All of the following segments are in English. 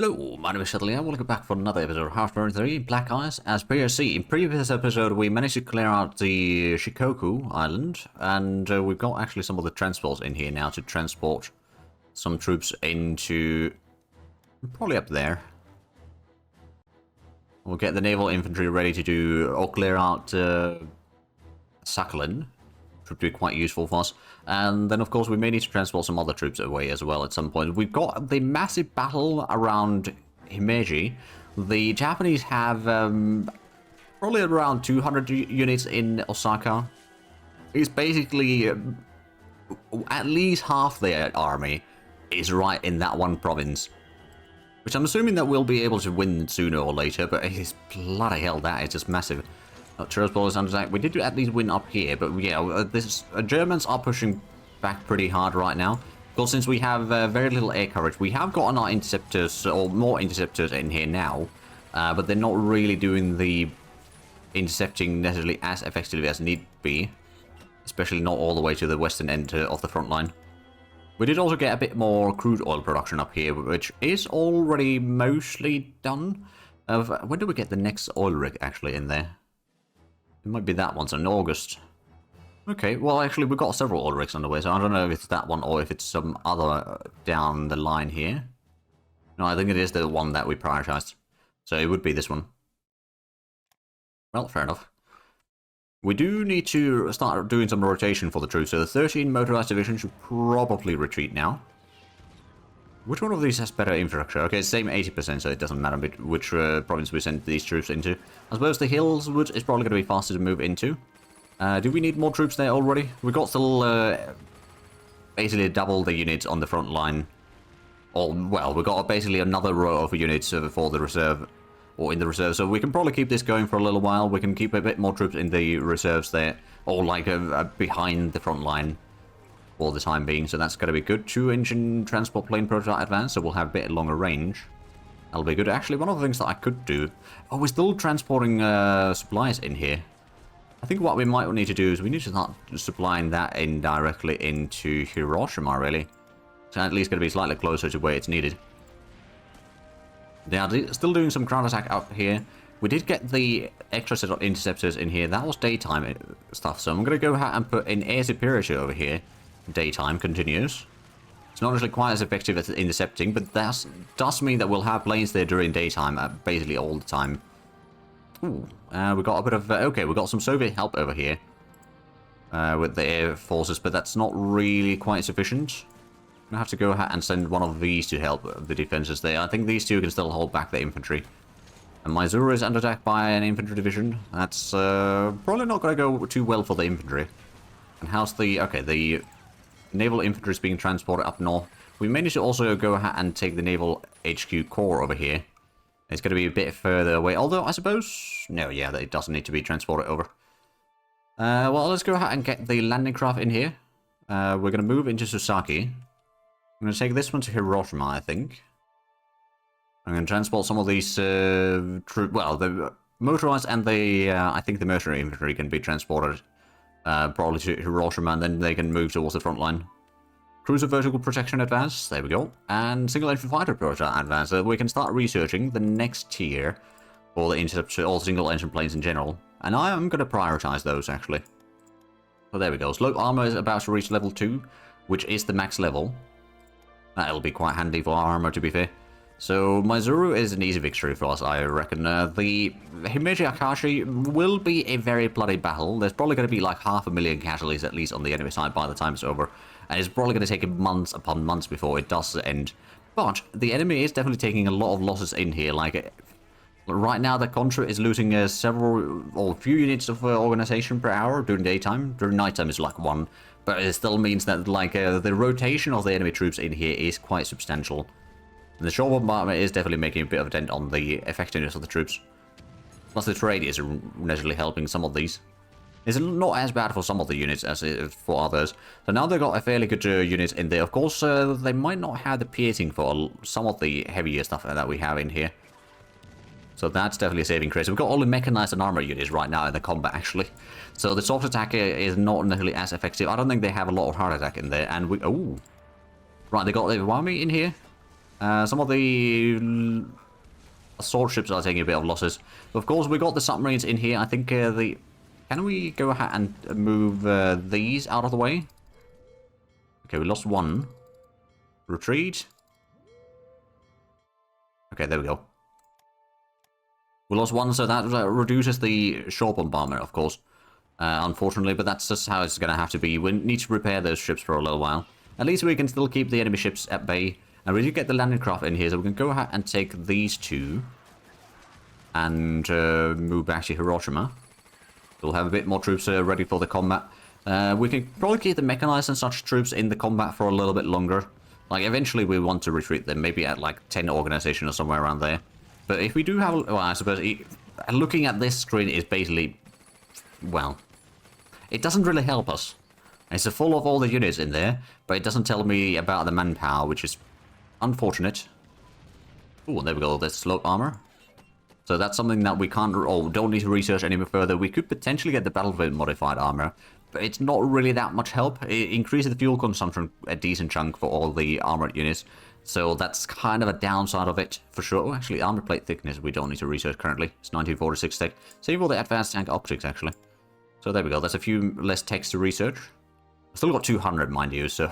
Hello, my name is Shuttly, and welcome back for another episode of Hearthstone 3 Black Ice. As per see, in previous episode we managed to clear out the Shikoku Island, and we've got actually some of the transports in here now to transport some troops into... probably up there. We'll get the naval infantry ready to do, or clear out Sakhalin, which would be quite useful for us. And then, of course, we may need to transport some other troops away as well at some point. We've got the massive battle around Himeji. The Japanese have probably around 200 units in Osaka. It's basically at least half their army is right in that one province. Which I'm assuming that we'll be able to win sooner or later, but it's bloody hell, that is just massive. Transport is under attack. We did at least win up here, but yeah, Germans are pushing back pretty hard right now. Of course, since we have very little air coverage, we have gotten our interceptors, or more interceptors in here now, but they're not really doing the intercepting necessarily as effectively as need be, especially not all the way to the western end of the front line. We did also get a bit more crude oil production up here, which is already mostly done. When do we get the next oil rig actually in there? It might be that one, so in August. Okay, well actually we've got several oil rigs underway, so I don't know if it's that one or if it's some other down the line here. No, I think it is the one that we prioritized. So it would be this one. Well, fair enough. We do need to start doing some rotation for the troops, so the 13 motorized division should probably retreat now. Which one of these has better infrastructure? Okay, same 80%, so it doesn't matter which province we send these troops into. I suppose the Hillswood is probably going to be faster to move into. Do we need more troops there already? We've got still basically double the units on the front line. Or, well, we've got basically another row of units for the reserve, or in the reserve, so we can probably keep this going for a little while. We can keep a bit more troops in the reserves there, or like behind the front line for the time being, so that's going to be good. 2-engine transport plane prototype advance, so we'll have a bit longer range. That'll be good. Actually, one of the things that I could do... oh, we're still transporting supplies in here. I think what we might need to do is we need to start supplying that in directly into Hiroshima, really. So at least going to be slightly closer to where it's needed. They are still doing some ground attack up here. We did get the extra set of interceptors in here. That was daytime stuff, so I'm going to go ahead and put in air superiority over here. Daytime continues. It's not actually quite as effective as intercepting, but that does mean that we'll have planes there during daytime, basically all the time. Ooh, we got a bit of... okay, we got some Soviet help over here with the air forces, but that's not really quite sufficient. I'm going to have to go ahead and send one of these to help the defenses there. I think these two can still hold back the infantry. And Mysuru is under attack by an infantry division. That's probably not going to go too well for the infantry. And how's the... okay, the naval infantry is being transported up north. We managed to also go ahead and take the naval HQ core over here. It's going to be a bit further away, although I suppose... no, yeah, it doesn't need to be transported over. Well, let's go ahead and get the landing craft in here. We're going to move into Susaki. I'm going to take this one to Hiroshima, I think. I'm going to transport some of these troops... well, the motorized and the... I think the mercenary infantry can be transported probably to Hiroshima, and then they can move towards the front line. Cruiser vertical protection advance, there we go. And single engine fighter prototype advance, so we can start researching the next tier for the interceptor, all single engine planes in general. And I am going to prioritize those, actually. So there we go. Slope armor is about to reach level 2, which is the max level. That'll be quite handy for our armor, to be fair. So Mysuru is an easy victory for us, I reckon. The Himeji Akashi will be a very bloody battle. There's probably going to be like 500,000 casualties at least on the enemy side by the time it's over. And it's probably going to take months upon months before it does end. But the enemy is definitely taking a lot of losses in here. Like right now, the Contra is losing several or few units of organization per hour during daytime. During nighttime is like 1. But it still means that like the rotation of the enemy troops in here is quite substantial. And the shore bombardment is definitely making a bit of a dent on the effectiveness of the troops. Plus the trade is naturally helping some of these. It's not as bad for some of the units as it is for others. So now they've got a fairly good unit in there. Of course, they might not have the piercing for some of the heavier stuff that we have in here. So that's definitely a saving grace. We've got all the mechanized and armor units right now in the combat, actually. So the soft attack is not necessarily as effective. I don't think they have a lot of hard attack in there. And we... oh! Right, they got the Wami in here. Some of the assault ships are taking a bit of losses. But of course, we got the submarines in here. I think Can we go ahead and move these out of the way? Okay, we lost one. Retreat. Okay, there we go. We lost one, so that reduces the shore bombardment, of course. Unfortunately, but that's just how it's going to have to be. We need to repair those ships for a little while. At least we can still keep the enemy ships at bay. And we do get the landing craft in here, so we can go ahead and take these two. And move back to Hiroshima. We'll have a bit more troops ready for the combat. We can probably keep the mechanized and such troops in the combat for a little bit longer. Like, eventually we want to retreat them, maybe at like 10 organization or somewhere around there. But if we do have... Well, I suppose looking at this screen is basically... Well... It doesn't really help us. It's full of all the units in there, but it doesn't tell me about the manpower, which is unfortunate. Oh, there we go, there's slope armor. So that's something that we can't, don't need to research any further. We could potentially get the battlefield modified armor, but it's not really that much help. It increases the fuel consumption a decent chunk for all the armored units. So that's kind of a downside of it, for sure. Oh, actually, armor plate thickness we don't need to research currently. It's 1946 tech. Same for the advanced tank optics, actually. So there we go. There's a few less text to research. Still got 200, mind you, so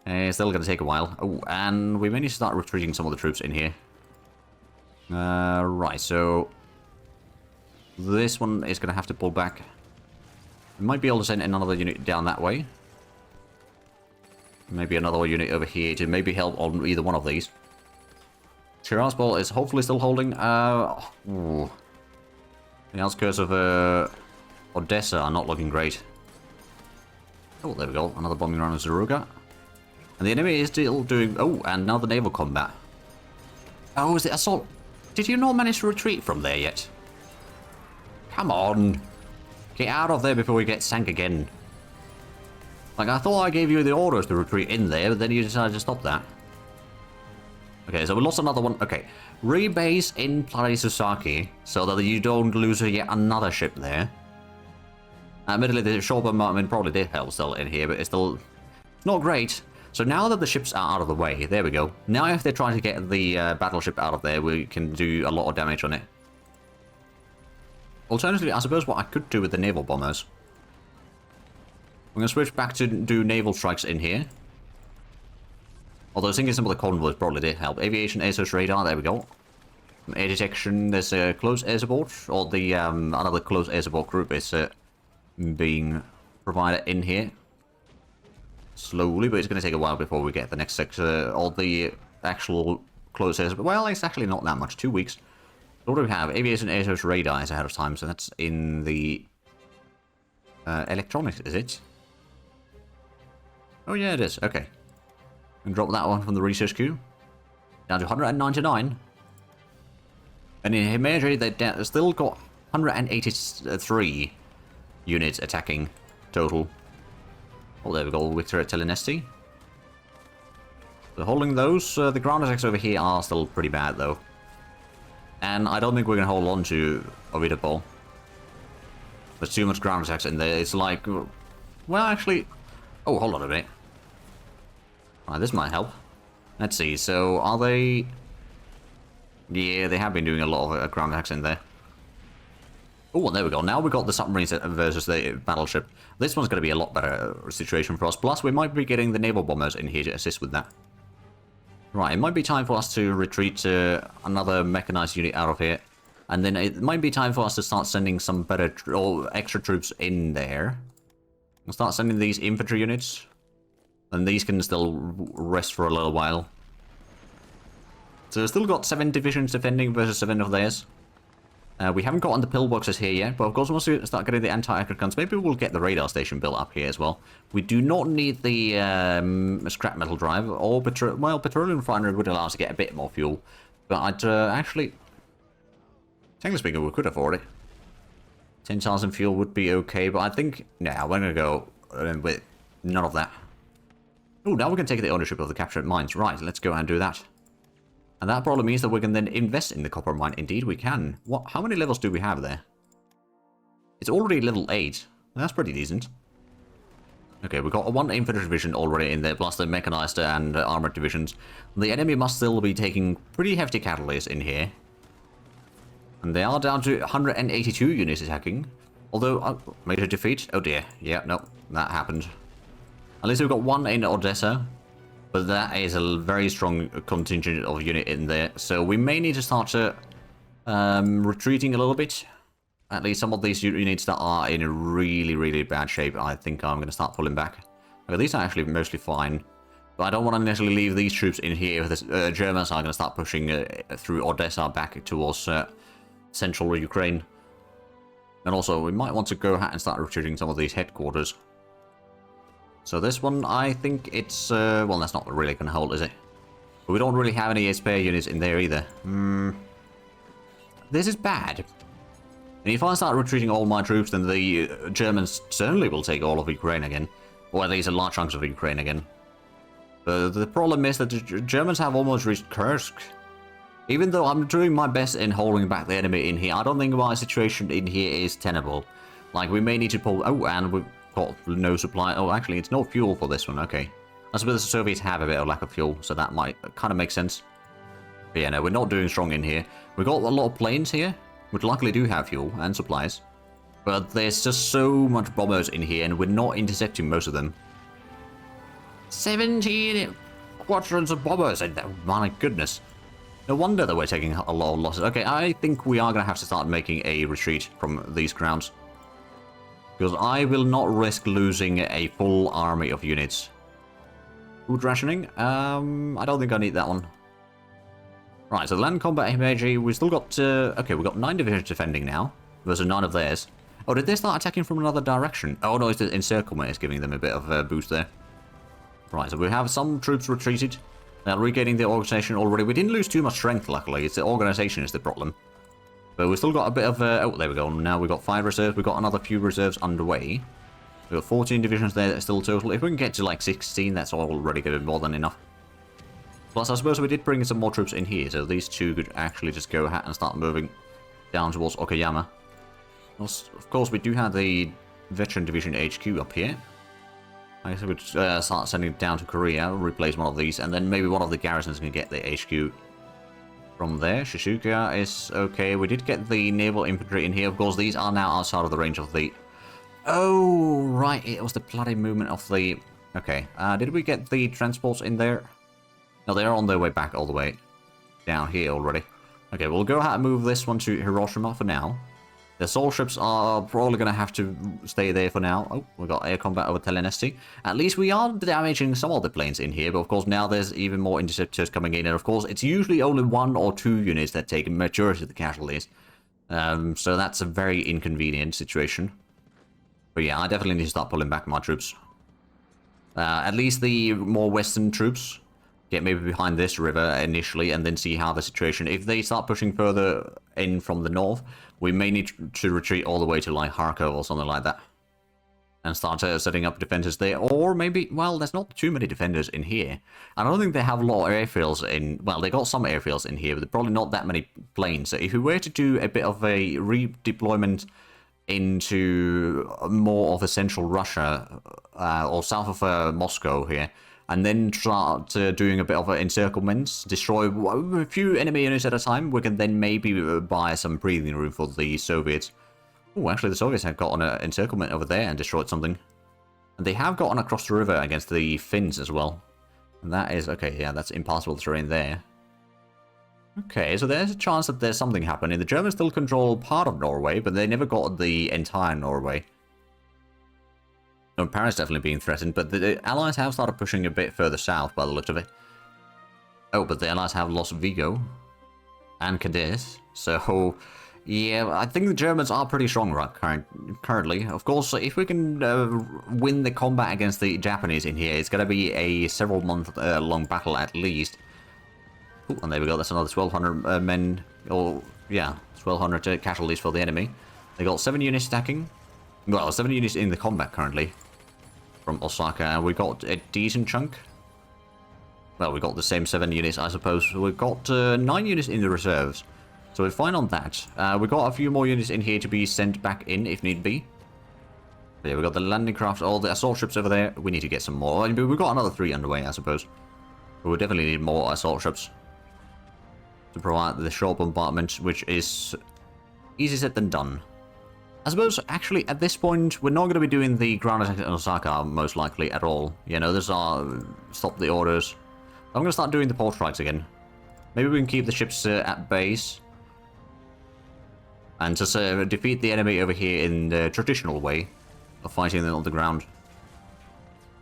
it's still going to take a while. Oh, and we may need to start retreating some of the troops in here. Right, so this one is going to have to pull back. We might be able to send another unit down that way. Maybe another unit over here to maybe help on either one of these. Tiraspol is hopefully still holding. The outskirts of Odessa are not looking great. Oh, there we go. Another bombing run of Zeruga. And the enemy is still doing... Oh, and now the naval combat. Oh, is it assault? Did you not manage to retreat from there yet? Come on. Get out of there before we get sank again. Like, I thought I gave you the orders to retreat in there, but then you decided to stop that. Okay, so we lost another one. Okay. Rebase in Plarisosaki so that you don't lose yet another ship there. Admittedly, the shore bombardment probably did help still in here, but it's still not great. So now that the ships are out of the way, there we go. Now if they're trying to get the battleship out of there, we can do a lot of damage on it. Alternatively, I suppose what I could do with the naval bombers. I'm going to switch back to do naval strikes in here. Although sinking some of the convoys probably did help. Aviation air source radar, there we go. Air detection, there's a close air support, or the another close air support group is being provided in here. Slowly, but it's going to take a while before we get the next sector, or the actual close air support. Well, it's actually not that much, 2 weeks. What do we have? Aviation air source radar is ahead of time, so that's in the electronics, is it? Oh yeah, it is, okay. And drop that one from the research queue. Down to 199. And in Himeji, they still got 183 units attacking total. Oh, there we go, Victor at Telenesti. So holding those, the ground attacks over here are still pretty bad though. And I don't think we're going to hold on to Ovidipol. There's too much ground attacks in there. It's like, well, actually, oh, hold on a minute. Alright, this might help. Let's see, so are they... Yeah, they have been doing a lot of ground attacks in there. Oh, there we go. Now we've got the submarines versus the battleship. This one's going to be a lot better situation for us. Plus, we might be getting the naval bombers in here to assist with that. Right, it might be time for us to retreat another mechanized unit out of here. And then it might be time for us to start sending some better or extra troops in there. We'll start sending these infantry units. And these can still rest for a little while. So we've still got 7 divisions defending versus 7 of theirs. We haven't gotten the pillboxes here yet, but of course once we start getting the anti-aircraft guns, maybe we'll get the radar station built up here as well. We do not need the scrap metal drive, or petroleum refinery would allow us to get a bit more fuel. But I'd actually, technically speaking, we could afford it. 10,000 fuel would be okay, but I think, nah, we're going to go with none of that. Oh, now we can take the ownership of the captured mines. Right, let's go and do that. And that probably means that we can then invest in the copper mine. Indeed, we can. What? How many levels do we have there? It's already level 8. That's pretty decent. Okay, we've got one infantry division already in there, plus the mechanized and armored divisions. The enemy must still be taking pretty hefty cavalries in here. And they are down to 182 units attacking. Although, major defeat? Oh dear. Yeah, no, that happened. At least we've got one in Odessa. But that is a very strong contingent of unit in there. So we may need to start retreating a little bit. At least some of these units that are in a really, really bad shape, I think I'm going to start pulling back. Okay, these are actually mostly fine. But I don't want to necessarily leave these troops in here. The Germans are going to start pushing through Odessa back towards central Ukraine. And also, we might want to go ahead and start retreating some of these headquarters. So this one, I think it's... well, that's not really going to hold, is it? But we don't really have any spare units in there either. This is bad. And if I start retreating all my troops, then the Germans certainly will take all of Ukraine again. Or at least large chunks of Ukraine again. But the problem is that the Germans have almost reached Kursk. Even though I'm doing my best in holding back the enemy in here, I don't think my situation in here is tenable. Like, we may need to pull... Oh, and we've got no supply... Oh, actually, it's no fuel for this one. Okay. I suppose the Soviets have a bit of lack of fuel, so that might kind of make sense. But yeah, no, we're not doing strong in here. We've got a lot of planes here, which luckily do have fuel and supplies. But there's just so much bombers in here, and we're not intercepting most of them. 17 quadrants of bombers, and my goodness. No wonder that we're taking a lot of losses. Okay, I think we are going to have to start making a retreat from these grounds. Because I will not risk losing a full army of units. Food rationing? I don't think I need that one. Right, so land combat MAG, we still got... okay, we've got 9 divisions defending now. Versus 9 of theirs. Oh, did they start attacking from another direction? Oh no, it's the encirclement is giving them a bit of a boost there. Right, so we have some troops retreated. They're regaining the organization already. We didn't lose too much strength, luckily. It's the organization is the problem. But we've still got a bit of... oh, there we go. Now we've got 5 reserves. We've got another few reserves underway. We've got 14 divisions there still total. If we can get to like 16, that's already going to be more than enough. Plus, I suppose we did bring some more troops in here, so these two could actually just go ahead and start moving down towards Okayama. Of course, we do have the Veteran Division HQ up here. I guess we could start sending it down to Korea, replace one of these, and then maybe one of the garrisons can get the HQ from there. Shizuoka is okay. We did get the naval infantry in here. Of course, these are now outside of the range of the... Oh, right. It was the bloody movement of the... Okay. Did we get the transports in there? No, they're on their way back all the way down here already. Okay, we'll go ahead and move this one to Hiroshima for now. The Soul ships are probably going to have to stay there for now. Oh, we got air combat over Telenesti. At least we are damaging some of the planes in here, but of course now there's even more interceptors coming in. And of course, it's usually only 1 or 2 units that take a majority of the casualties. So that's a very inconvenient situation. But yeah, I definitely need to start pulling back my troops. At least the more western troops get maybe behind this river initially and then see how the situation... If they start pushing further in from the north, we may need to retreat all the way to like Kharkov or something like that. And start setting up defenses there. Or maybe, well, there's not too many defenders in here. I don't think they have a lot of airfields in... Well, they got some airfields in here, but probably not that many planes. So if we were to do a bit of a redeployment into more of a central Russia or south of Moscow here, and then start doing a bit of encirclements, destroy a few enemy units at a time, we can then maybe buy some breathing room for the Soviets. Oh, actually the Soviets have got an encirclement over there and destroyed something. And they have gotten across the river against the Finns as well. And that is, okay, yeah, that's impassable terrain there. Okay, so there's a chance that there's something happening. The Germans still control part of Norway, but they never got the entire Norway. No, Paris definitely being threatened, but the Allies have started pushing a bit further south by the look of it. Oh, but the Allies have lost Vigo and Cadiz, so yeah, I think the Germans are pretty strong right currently. Of course, if we can win the combat against the Japanese in here, it's going to be a several month long battle at least. Ooh, and there we go, that's another 1,200 men, or yeah, 1,200 casualties for the enemy. They got 7 units attacking. Well, 7 units in the combat currently from Osaka, and we got a decent chunk. Well, we got the same 7 units, I suppose. We've got 9 units in the reserves, so we're fine on that. We've got a few more units in here to be sent back in if need be. But yeah, we got the landing craft, all the assault ships over there. We need to get some more. I mean, we've got another 3 underway, I suppose. But we definitely need more assault ships to provide the short bombardment, which is easier said than done. I suppose, actually, at this point, we're not going to be doing the ground attack on Osaka, most likely, at all. You know, there's our stop the orders. I'm going to start doing the port strikes again. Maybe we can keep the ships at base. And just defeat the enemy over here in the traditional way of fighting them on the ground.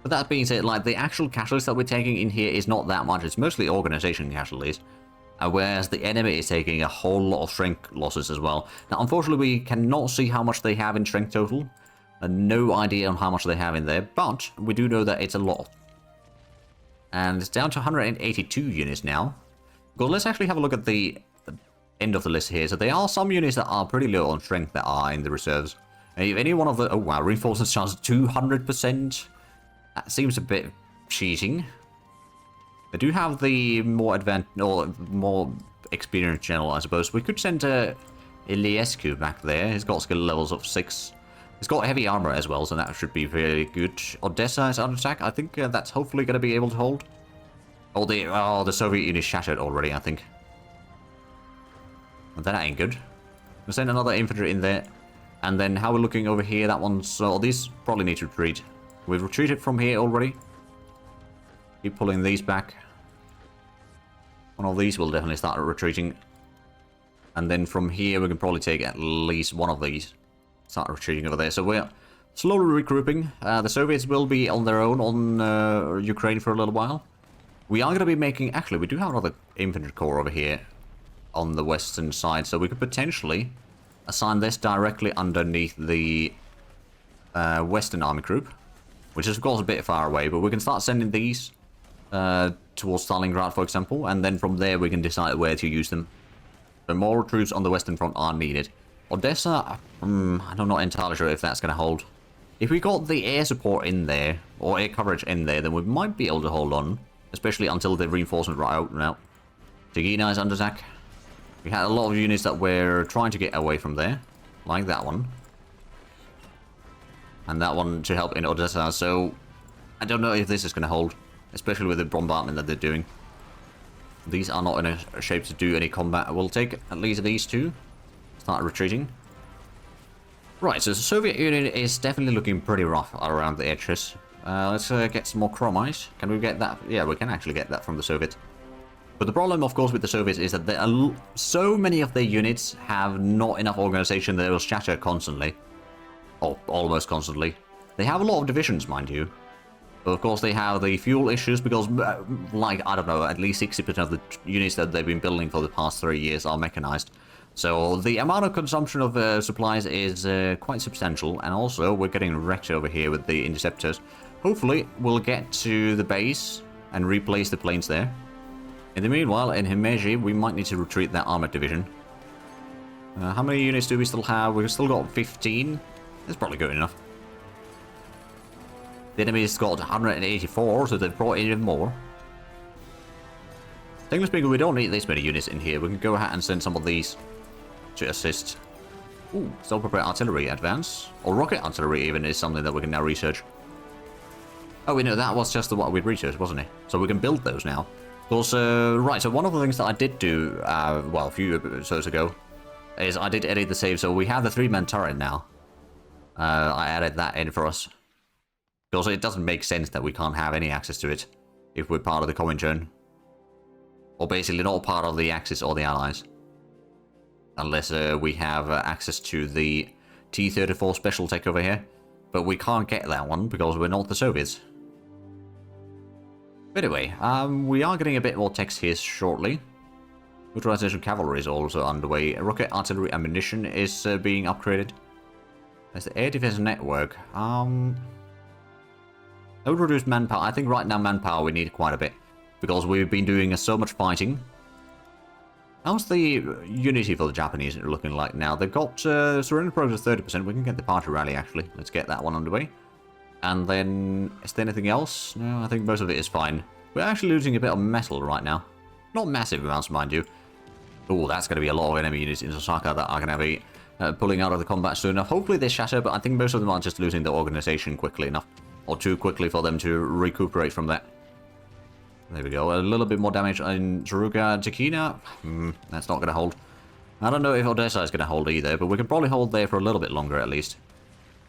But that being said, like, the actual casualties that we're taking in here is not that much. It's mostly organization casualties. Whereas the enemy is taking a whole lot of strength losses as well. Now, unfortunately, we cannot see how much they have in strength total. No idea on how much they have in there, but we do know that it's a lot. And it's down to 182 units now. Well, let's actually have a look at the end of the list here. So there are some units that are pretty low on strength that are in the reserves. And if any one of the... Oh, wow, reinforcements chance 200%. That seems a bit cheating. They do have the more advanced, or more experienced general, I suppose. We could send Iliescu back there. He's got skill levels of 6. He's got heavy armor as well, so that should be very good. Odessa is under attack. I think that's hopefully going to be able to hold. Oh, the Soviet unit shattered already, I think. Well, that ain't good. We'll send another infantry in there. And then how we're looking over here, that one's... these probably need to retreat. We've retreated from here already. Keep pulling these back. One of these will definitely start retreating. And then from here we can probably take at least one of these. Start retreating over there. So we're slowly regrouping. The Soviets will be on their own on Ukraine for a little while. We are going to be making... Actually, we do have another infantry corps over here on the western side. So we could potentially assign this directly underneath the Western Army Group. Which is, of course, a bit far away. But we can start sending these towards Stalingrad, for example. And then from there we can decide where to use them. But more troops on the Western Front are needed. Odessa, I'm not entirely sure if that's going to hold. If we got the air support in there, or air coverage in there, then we might be able to hold on. Especially until the reinforcement right open out. Tigina is under attack. We had a lot of units that were trying to get away from there. Like that one. And that one to help in Odessa, so... I don't know if this is going to hold. Especially with the bombardment that they're doing. These are not in a shape to do any combat. We'll take at least these two. Start retreating. Right, so the Soviet Union is definitely looking pretty rough around the edges. Let's get some more chromite. Can we get that? Yeah, we can actually get that from the Soviets. But the problem, of course, with the Soviets is that there are so many of their units have not enough organization that it will shatter constantly. Or almost constantly. They have a lot of divisions, mind you. But of course they have the fuel issues because, like, I don't know, at least 60% of the units that they've been building for the past 3 years are mechanized. So the amount of consumption of supplies is quite substantial. And also, we're getting wrecked over here with the interceptors. Hopefully, we'll get to the base and replace the planes there. In the meanwhile, in Himeji, we might need to retreat that armored division. How many units do we still have? We've still got 15. That's probably good enough. The enemy's got 184, so they've brought in even more. Technically speaking, we don't need this many units in here. We can go ahead and send some of these to assist. Ooh, still prepare artillery advance. Or rocket artillery even is something that we can now research. Oh, we know that was just what we'd researched, wasn't it? So we can build those now. Also, right, so one of the things that I did do, well, a few episodes ago, is I did edit the save, so we have the 3-man turret now. I added that in for us. Because it doesn't make sense that we can't have any access to it if we're part of the Comintern. Or basically not part of the Axis or the Allies. Unless we have access to the T-34 special tech over here. But we can't get that one because we're not the Soviets. But anyway, we are getting a bit more text here shortly. Motorization cavalry is also underway. Rocket artillery ammunition is being upgraded. There's the air defense network. I would reduce manpower. I think right now manpower we need quite a bit. Because we've been doing so much fighting. How's the unity for the Japanese looking like now? They've got surrender progress 30%. We can get the party rally actually. Let's get that one underway. And then, is there anything else? No, I think most of it is fine. We're actually losing a bit of metal right now. Not massive amounts, mind you. Oh, that's going to be a lot of enemy units in Osaka that are going to be pulling out of the combat soon enough. Hopefully they shatter, but I think most of them are just losing their organization quickly enough. Or too quickly for them to recuperate from that. There we go. A little bit more damage on Zaruga. Takina, that's not going to hold. I don't know if Odessa is going to hold either, but we can probably hold there for a little bit longer at least.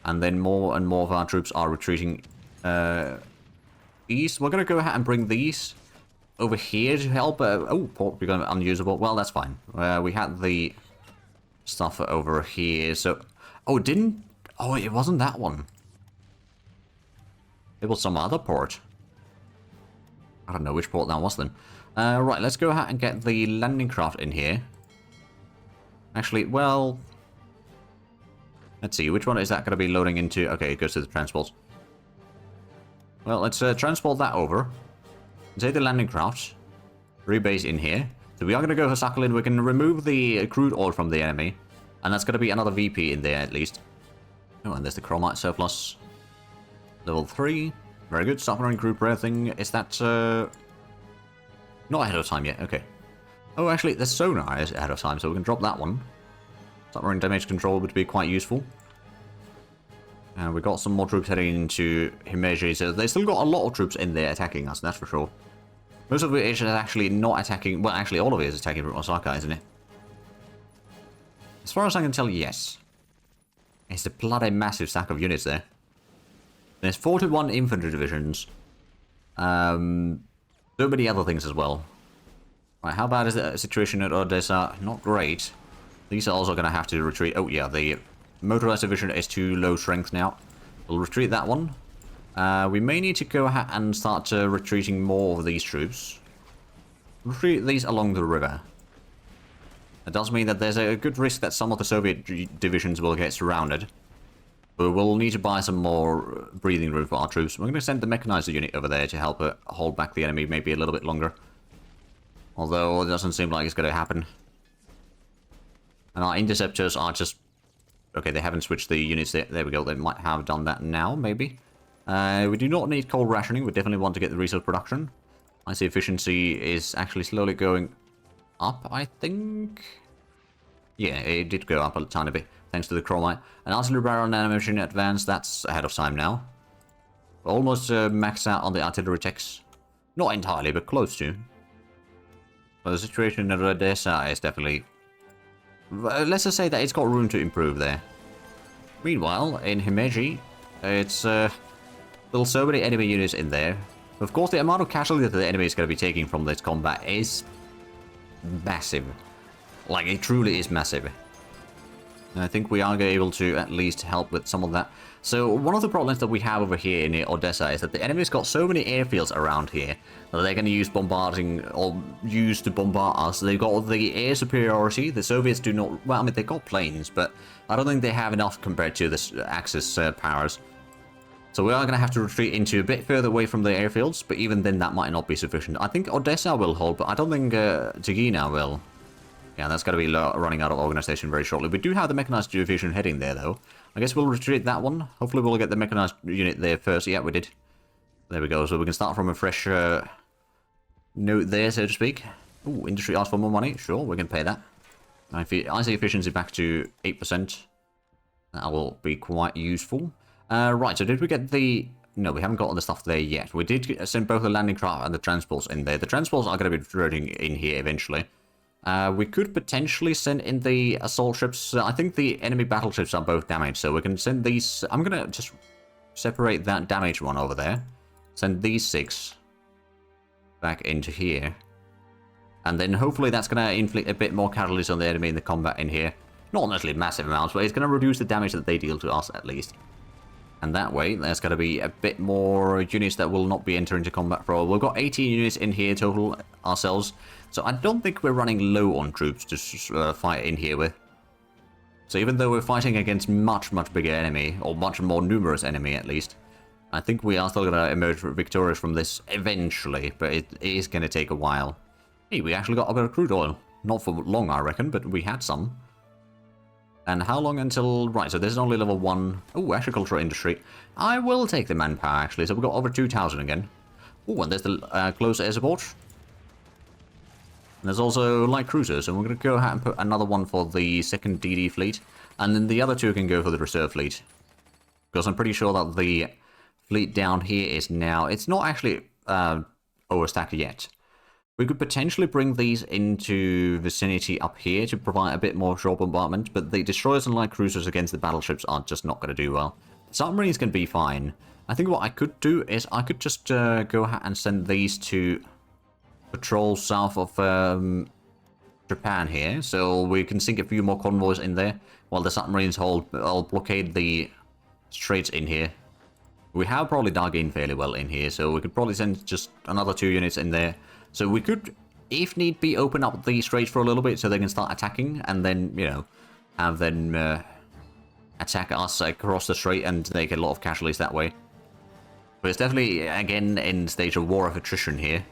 And then more and more of our troops are retreating east. We're going to go ahead and bring these over here to help. Oh, port become unusable. Well, that's fine. We had the stuff over here, so... Oh, it didn't... Oh, it wasn't that one. It was some other port. I don't know which port that was then. Right, let's go ahead and get the landing craft in here. Actually, well... Let's see, which one is that going to be loading into? Okay, it goes to the transports. Well, let's transport that over. Take the landing craft. Rebase in here. So we are going to go for Sakhalin. We can remove the crude oil from the enemy. And that's going to be another VP in there at least. Oh, and there's the chromite surplus. Level 3. Very good. Submarine group rare thing. Is that... Not ahead of time yet. Okay. Oh, actually, the sonar is ahead of time, so we can drop that one. Submarine damage control would be quite useful. And we've got some more troops heading into Himeji, so they still got a lot of troops in there attacking us, that's for sure. Most of it is actually not attacking... Well, actually, all of it is attacking from Osaka, isn't it? As far as I can tell, yes. It's a bloody massive stack of units there. There's 41 infantry divisions. So many other things as well. Right, how bad is the situation at Odessa? Not great. These are also going to have to retreat. Oh, yeah, the motorized division is too low strength now. We'll retreat that one. We may need to go ahead and start retreating more of these troops. Retreat these along the river. That does mean that there's a good risk that some of the Soviet divisions will get surrounded. But we'll need to buy some more breathing room for our troops. We're going to send the mechanized unit over there to help hold back the enemy maybe a little bit longer. Although it doesn't seem like it's going to happen. And our interceptors are just... Okay, they haven't switched the units there. There we go. They might have done that now, maybe. We do not need coal rationing. We definitely want to get the resource production. I see efficiency is actually slowly going up, I think. Yeah, it did go up a tiny bit, thanks to the chromite. And artillery barrel and animation advance, that's ahead of time now. We're almost maxed out on the artillery techs. Not entirely, but close to. But the situation in Odessa is definitely... Let's just say that it's got room to improve there. Meanwhile, in Himeji, it's still so many enemy units in there. Of course, the amount of casualties that the enemy is going to be taking from this combat is massive. Like, it truly is massive. And I think we are able to at least help with some of that. So, one of the problems that we have over here in Odessa is that the enemy's got so many airfields around here that they're going to use bombarding, or use to bombard us. They've got the air superiority. The Soviets do not... Well, I mean, they've got planes, but I don't think they have enough compared to the Axis powers. So we are going to have to retreat into a bit further away from the airfields, but even then that might not be sufficient. I think Odessa will hold, but I don't think Tagina will. Yeah, that's going to be running out of organization very shortly. We do have the mechanized division heading there, though. I guess we'll retreat that one. Hopefully we'll get the mechanized unit there first. Yeah, we did. There we go. So we can start from a fresh note there, so to speak. Ooh, industry asks for more money. Sure, we can pay that. I see efficiency back to 8%. That will be quite useful. Right, so did we get the... No, we haven't got all the stuff there yet. We did send both the landing craft and the transports in there. The transports are going to be floating in here eventually. We could potentially send in the assault ships. I think the enemy battleships are both damaged, so we can send these... I'm going to just separate that damaged one over there. Send these 6 back into here. And then hopefully that's going to inflict a bit more casualties on the enemy in the combat in here. Not necessarily massive amounts, but it's going to reduce the damage that they deal to us at least. And that way, there's going to be a bit more units that will not be entering into combat for all. We've got 18 units in here total ourselves. So I don't think we're running low on troops to fight in here with. So even though we're fighting against much bigger enemy, or much more numerous enemy at least, I think we are still going to emerge victorious from this eventually, but it is going to take a while. Hey, we actually got a bit of crude oil. Not for long, I reckon, but we had some. And how long until... Right, so this is only level 1. Oh, agricultural industry. I will take the manpower, actually. So we've got over 2,000 again. Oh, and there's the close air support. There's also light cruisers, and we're going to go ahead and put another one for the second DD fleet, and then the other two can go for the reserve fleet. Because I'm pretty sure that the fleet down here is now... It's not actually overstacked yet. We could potentially bring these into vicinity up here to provide a bit more shore bombardment, but the destroyers and light cruisers against the battleships are just not going to do well. Submarines can be fine. I think what I could do is I could just go ahead and send these to patrol south of Japan here, so we can sink a few more convoys in there while the submarines hold. I'll blockade the straits in here. We have probably dug in fairly well in here, so we could probably send just another 2 units in there. So we could, if need be, open up the straits for a little bit so they can start attacking, and then, you know, have them attack us across the strait, and they get a lot of casualties that way. But it's definitely, again, in stage of war of attrition here.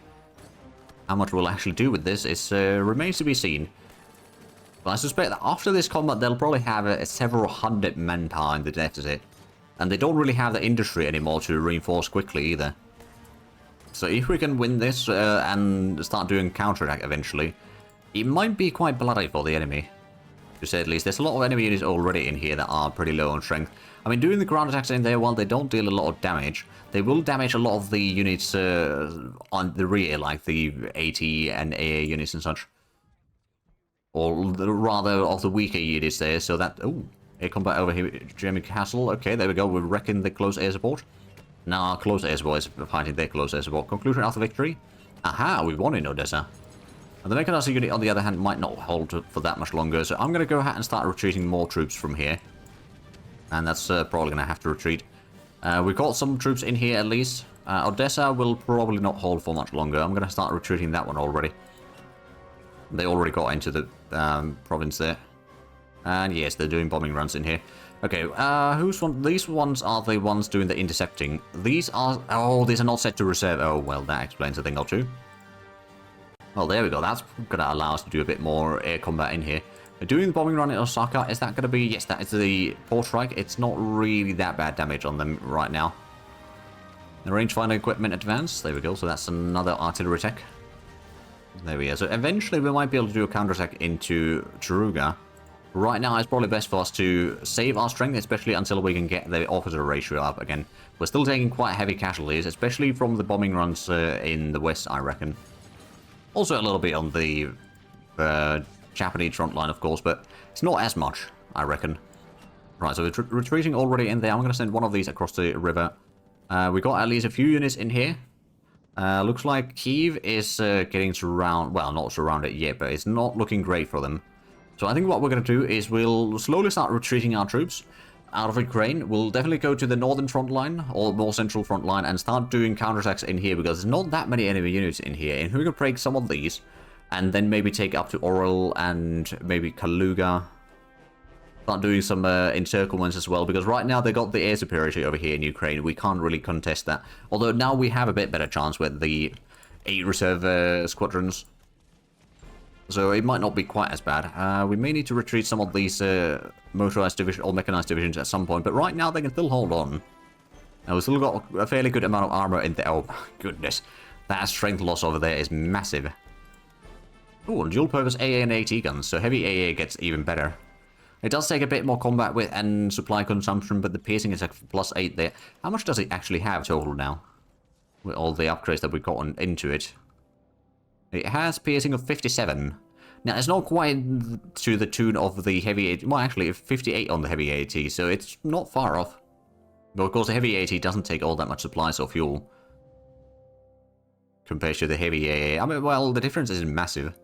How much we'll actually do with this is remains to be seen. But I suspect that after this combat, they'll probably have several hundred manpower in the deficit. And they don't really have the industry anymore to reinforce quickly either. So if we can win this and start doing counterattack eventually, it might be quite bloody for the enemy. To say at least, there's a lot of enemy units already in here that are pretty low on strength. I mean, doing the ground attacks in there, while they don't deal a lot of damage, they will damage a lot of the units on the rear, like the AT and AA units and such. Or rather, of the weaker units there, so that... Oh, air combat over here, German castle. Okay, there we go, we're wrecking the close air support. Now our close air support is fighting their close air support. Conclusion after victory. Aha, we won in Odessa. And the mechanized unit, on the other hand, might not hold for that much longer, so I'm going to go ahead and start retreating more troops from here. And that's probably going to have to retreat. We've got some troops in here at least. Odessa will probably not hold for much longer. I'm going to start retreating that one already. They already got into the province there. And yes, they're doing bombing runs in here. Okay, who's one? These ones are the ones doing the intercepting. These are... Oh, these are not set to reserve. Oh, well, that explains a thing or two. Well, there we go. That's going to allow us to do a bit more air combat in here. Doing the bombing run in Osaka, is that going to be... Yes, that is the port strike. It's not really that bad damage on them right now. The rangefinder equipment advance. There we go. So that's another artillery attack. There we go. So eventually we might be able to do a counterattack into Chiruga. Right now, it's probably best for us to save our strength, especially until we can get the officer ratio up again. We're still taking quite heavy casualties, especially from the bombing runs in the west, I reckon. Also a little bit on the Japanese front line, of course, but it's not as much, I reckon. Right, so we're retreating already in there. I'm going to send one of these across the river. We got at least a few units in here. Looks like Kyiv is getting surrounded. Well, not surrounded yet, but it's not looking great for them. So I think what we're going to do is we'll slowly start retreating our troops out of Ukraine. We'll definitely go to the northern front line, or more central front line, and start doing counterattacks in here, because there's not that many enemy units in here. And we can break some of these, and then maybe take up to Oral and maybe Kaluga. Start doing some encirclements as well, because right now they got the air superiority over here in Ukraine. We can't really contest that. Although now we have a bit better chance with the 8 reserve squadrons. So it might not be quite as bad. We may need to retreat some of these motorized division or mechanized divisions at some point, but right now they can still hold on. Now we've still got a fairly good amount of armor in there. Oh my goodness, that strength loss over there is massive. Oh, and dual purpose AA and AT guns, so heavy AA gets even better. It does take a bit more combat with and supply consumption, but the piercing is like +8 there. How much does it actually have total now? With all the upgrades that we've gotten into it. It has piercing of 57. Now, it's not quite to the tune of the heavy AT. Well, actually, 58 on the heavy AT, so it's not far off. But of course, the heavy AT doesn't take all that much supplies or fuel compared to the heavy AA. I mean, well, the difference is massive.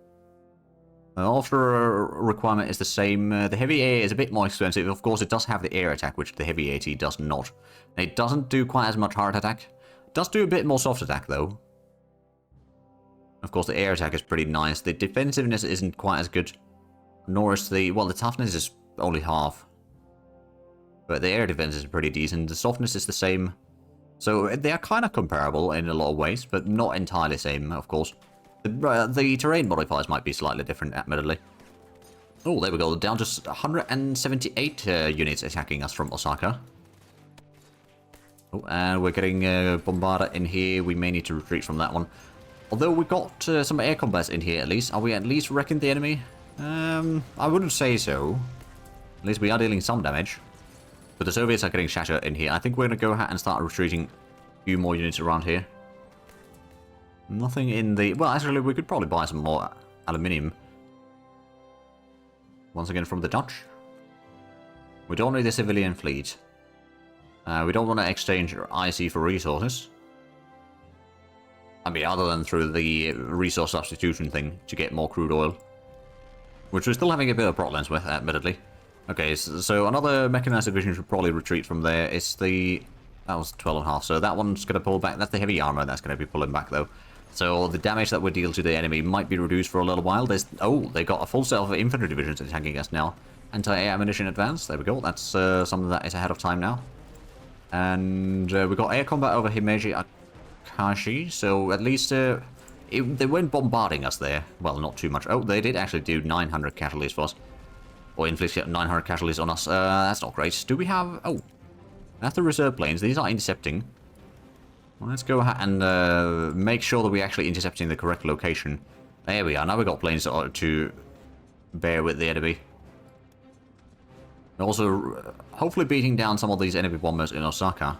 After requirement is the same. The heavy AA is a bit more expensive. Of course, it does have the air attack, which the heavy AT does not. It doesn't do quite as much hard attack. It does do a bit more soft attack, though. Of course, the air attack is pretty nice. The defensiveness isn't quite as good. Nor is the... Well, the toughness is only half. But the air defense is pretty decent. The softness is the same. So they are kind of comparable in a lot of ways, but not entirely same, of course. The terrain modifiers might be slightly different, admittedly. Oh, there we go. Down to 178 units attacking us from Osaka. Oh, and we're getting bombarded in here. We may need to retreat from that one. Although we got some air combats in here at least. Are we at least wrecking the enemy? I wouldn't say so. At least we are dealing some damage. But the Soviets are getting shattered in here. I think we're going to go ahead and start retreating a few more units around here. Nothing in the... Well, actually, we could probably buy some more aluminium. Once again from the Dutch. We don't need a civilian fleet. We don't want to exchange IC for resources. I mean, other than through the resource substitution thing to get more crude oil. Which we're still having a bit of problems with, admittedly. Okay, so another mechanized division should probably retreat from there. It's the... That was 12.5, so that one's going to pull back. That's the heavy armor that's going to be pulling back, though. So the damage that we deal to the enemy might be reduced for a little while. There's... Oh, they got a full set of infantry divisions attacking us now. Anti-air ammunition advance. There we go. That's something that is ahead of time now. And we got air combat over Himeji Akashi, so at least... they weren't bombarding us there. Well, not too much. Oh, they did actually do 900 casualties for us. Or inflict 900 casualties on us. That's not great. Do we have... Oh. That's the reserve planes. These are intercepting. Well, let's go ahead and make sure that we're actually intercepting the correct location. There we are. Now we've got planes to bear with the enemy. Also, hopefully beating down some of these enemy bombers in Osaka.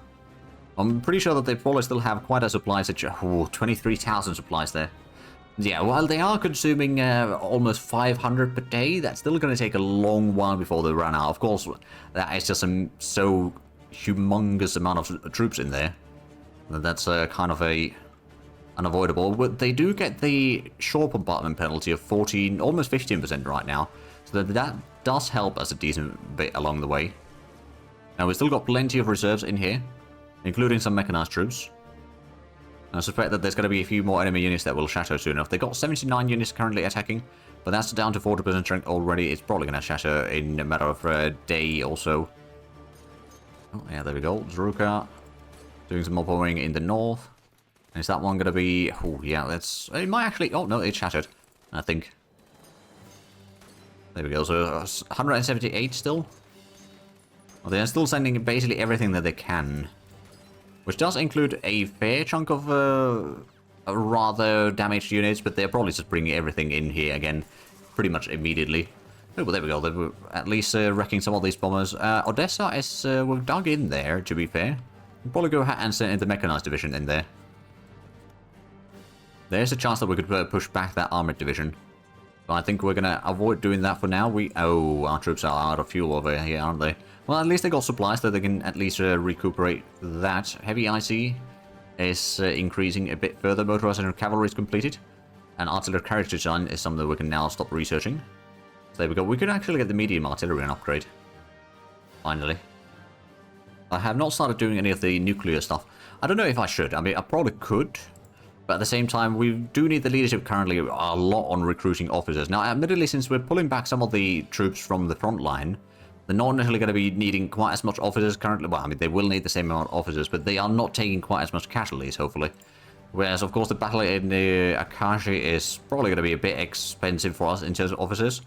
I'm pretty sure that they probably still have quite a supply situation. Oh, 23,000 supplies there. Yeah, while they are consuming almost 500 per day, that's still going to take a long while before they run out. Of course, that is just some so humongous amount of troops in there. That's kind of unavoidable. But they do get the shore bombardment penalty of 14, almost 15% right now. So that does help us a decent bit along the way. Now, we've still got plenty of reserves in here, including some mechanized troops. I suspect that there's going to be a few more enemy units that will shatter soon enough. They got 79 units currently attacking, but that's down to 40% strength already. It's probably going to shatter in a matter of a day or so. Oh, yeah, there we go. Zruka doing some more bombing in the north. And is that one going to be... Oh, yeah, that's... It might actually... Oh, no, it shattered, I think. There we go. So 178 still. Well, they're still sending basically everything that they can. Which does include a fair chunk of rather damaged units, but they're probably just bringing everything in here again pretty much immediately. Oh, well, there we go. They were at least wrecking some of these bombers. Odessa is... we've dug in there, to be fair. We'll probably go ahead and send the mechanized division in there. There's a chance that we could push back that armored division. But I think we're going to avoid doing that for now. Oh, our troops are out of fuel over here, aren't they? Well, at least they got supplies, so they can at least recuperate that. Heavy IC is increasing a bit further. Motorized and cavalry is completed. And artillery carriage design is something that we can now stop researching. So there we go. We could actually get the medium artillery an upgrade. Finally. I have not started doing any of the nuclear stuff. I don't know if I should. I mean, I probably could. But at the same time, we do need the leadership currently a lot on recruiting officers. Now, admittedly, since we're pulling back some of the troops from the front line, they're not necessarily going to be needing quite as much officers currently. Well, I mean, they will need the same amount of officers, but they are not taking quite as much casualties, hopefully. Whereas, of course, the battle in Akashi is probably going to be a bit expensive for us in terms of officers.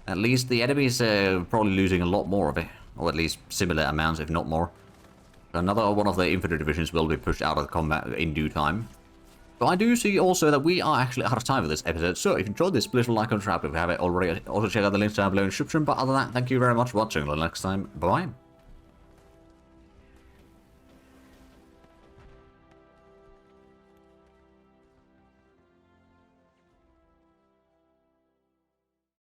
At least the enemy is probably losing a lot more of it, or at least similar amounts, if not more. Another one of the infantry divisions will be pushed out of the combat in due time. But I do see also that we are actually out of time for this episode, so if you enjoyed this, please like and subscribe if you haven't already. Also check out the links down below in the description, but other than that, thank you very much for watching. Until next time, bye-bye.